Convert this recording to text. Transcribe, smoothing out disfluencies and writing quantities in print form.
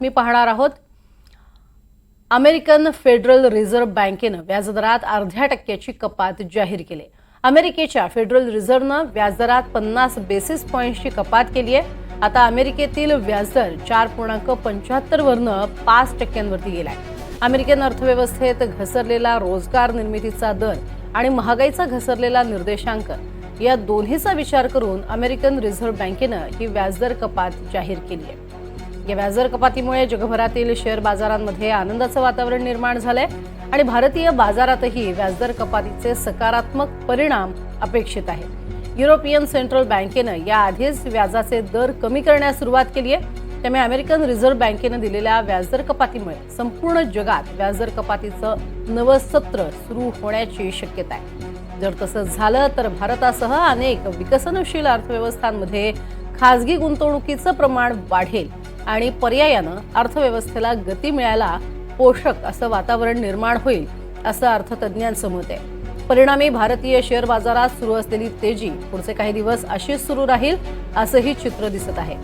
मी पाहणार आहोत। American federal reserve बँकेनं व्याजदरात अर्ध्या टक्क्याची कपात जाहीर केली। अमेरिकेच्या फेडरल रिझर्व्हनं व्याजदरात 50 बेसिस पॉइंट्सची कपात केली आहे। आता अमेरिकेतील व्याजदर 4.75 वरनं 5% गेलाय। अमेरिकन अर्थव्यवस्थेत घसरलेला रोजगार निर्मितीचा दर आणि महागाईचा घसरलेला निर्देशांक या दोन्हीचा विचार करून अमेरिकन रिझर्व्ह बँकेनं ही व्याजदर कपात जाहीर केली आहे। या व्याजदर कपातीमुळे जगभरातील शेअर बाजारांमध्ये आनंदाचं वातावरण निर्माण झालंय आणि भारतीय बाजारातही व्याजदर कपातीचे सकारात्मक परिणाम अपेक्षित आहेत। युरोपियन सेंट्रल बँकेनं याआधीच व्याजाचे दर कमी करण्यास सुरुवात केली आहे। त्यामुळे अमेरिकन रिझर्व्ह बँकेनं दिलेल्या व्याजदर कपातीमुळे संपूर्ण जगात व्याजदर कपातीचं नवं सत्र सुरू होण्याची शक्यता आहे। जर तसं झालं तर भारतासह अनेक विकसनशील अर्थव्यवस्थांमध्ये खासगी गुंतवणुकीचं प्रमाण वाढेल आणि पर्यायानं अर्थव्यवस्थेला गती मिळायला पोषक असं वातावरण निर्माण होईल असं अर्थतज्ञांचं मत आहे। परिणामी भारतीय शेअर बाजारात सुरू असलेली तेजी पुढचे काही दिवस अशीच सुरू राहील असंही चित्र दिसत आहे।